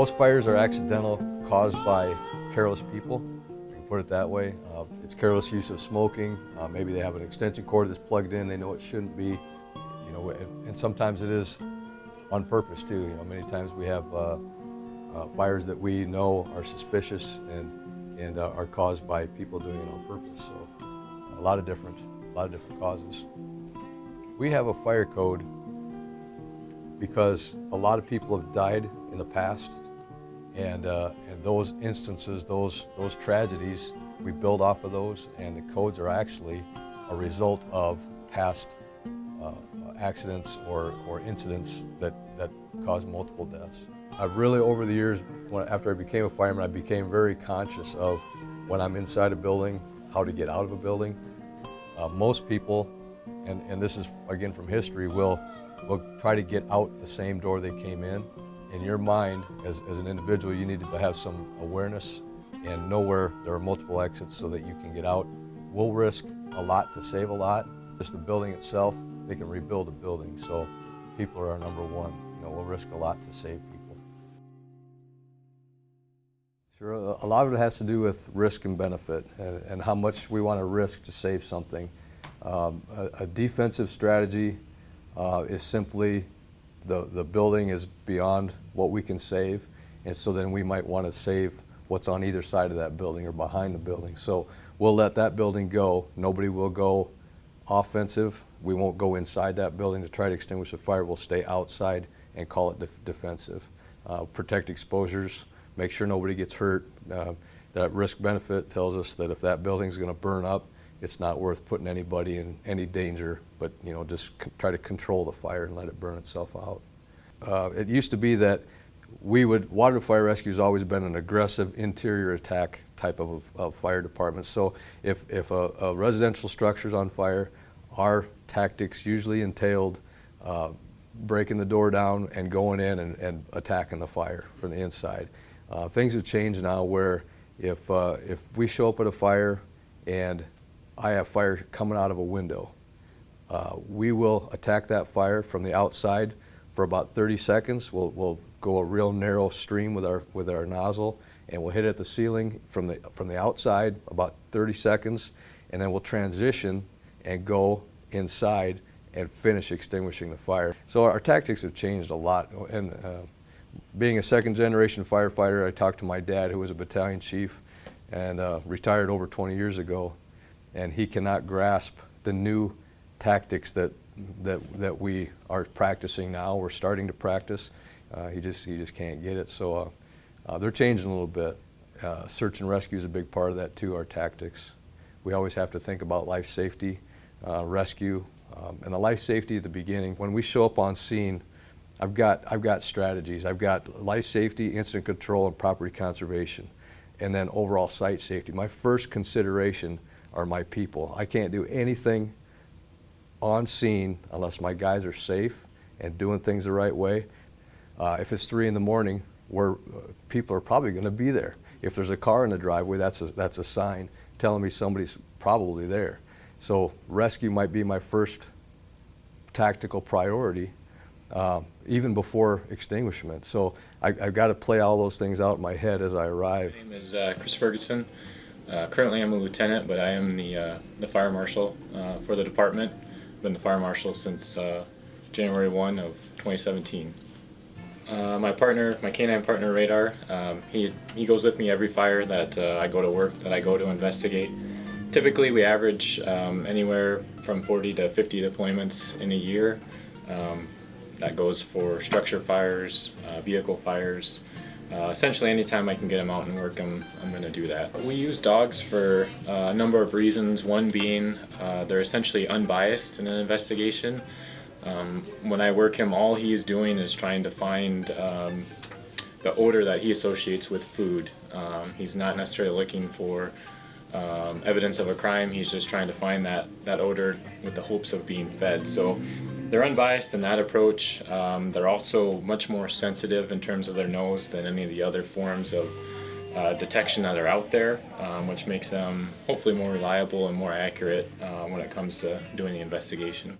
Most fires are accidental, caused by careless people. We can put it that way. It's careless use of smoking. Maybe they have an extension cord that's plugged in. They know it shouldn't be. And sometimes it is on purpose too. Many times we have fires that we know are suspicious and are caused by people doing it on purpose. So a lot of different causes. We have a fire code because a lot of people have died in the past, and those instances, those tragedies, we build off of those, and the codes are actually a result of past accidents or incidents that cause multiple deaths. I've really, over the years, after I became a fireman, I became very conscious of when I'm inside a building, how to get out of a building. Most people, and this is again from history, will try to get out the same door they came in. In your mind, as an individual, you need to have some awareness and know where there are multiple exits so that you can get out. We'll risk a lot to save a lot. Just the building itself, they can rebuild a building. So people are our number one. We'll risk a lot to save people. Sure, a lot of it has to do with risk and benefit and how much we want to risk to save something. A defensive strategy is simply the building is beyond what we can save, and so then we might want to save what's on either side of that building or behind the building. So we'll let that building go. Nobody will go offensive. We won't go inside that building to try to extinguish a fire. We'll stay outside and call it defensive. Protect exposures, make sure nobody gets hurt. That risk benefit tells us that if that building's going to burn up, it's not worth putting anybody in any danger, but just try to control the fire and let it burn itself out. It used to be that water fire rescue has always been an aggressive interior attack type of fire department. So if a residential structure's on fire, our tactics usually entailed breaking the door down and going in and attacking the fire from the inside. Things have changed now where if we show up at a fire and I have fire coming out of a window, we will attack that fire from the outside for about 30 seconds. We'll go a real narrow stream with our nozzle, and we'll hit it at the ceiling from the outside about 30 seconds, and then we'll transition and go inside and finish extinguishing the fire. So our tactics have changed a lot. And being a second generation firefighter, I talked to my dad, who was a battalion chief and retired over 20 years ago, and he cannot grasp the new tactics that we are practicing now. We're starting to practice. He just can't get it. So they're changing a little bit. Search and rescue is a big part of that too, our tactics. We always have to think about life safety, rescue, and the life safety at the beginning. When we show up on scene, I've got strategies. I've got life safety, incident control, and property conservation, and then overall site safety. My first consideration are my people. I can't do anything on scene unless my guys are safe and doing things the right way. If it's 3 in the morning, where people are probably going to be there. If there's a car in the driveway, that's a sign telling me somebody's probably there. So rescue might be my first tactical priority, even before extinguishment. So I've got to play all those things out in my head as I arrive. My name is Chris Ferguson. Currently I'm a lieutenant, but I am the fire marshal for the department. I've been the fire marshal since January 1 of 2017. My canine partner Radar, he goes with me every fire that I go to work, that I go to investigate. Typically we average anywhere from 40 to 50 deployments in a year. That goes for structure fires, vehicle fires. Essentially anytime I can get them out and work, I'm going to do that. We use dogs for a number of reasons, one being they're essentially unbiased in an investigation. When I work him, all he is doing is trying to find the odor that he associates with food. He's not necessarily looking for evidence of a crime. He's just trying to find that odor with the hopes of being fed. So they're unbiased in that approach. They're also much more sensitive in terms of their nose than any of the other forms of detection that are out there, which makes them hopefully more reliable and more accurate when it comes to doing the investigation.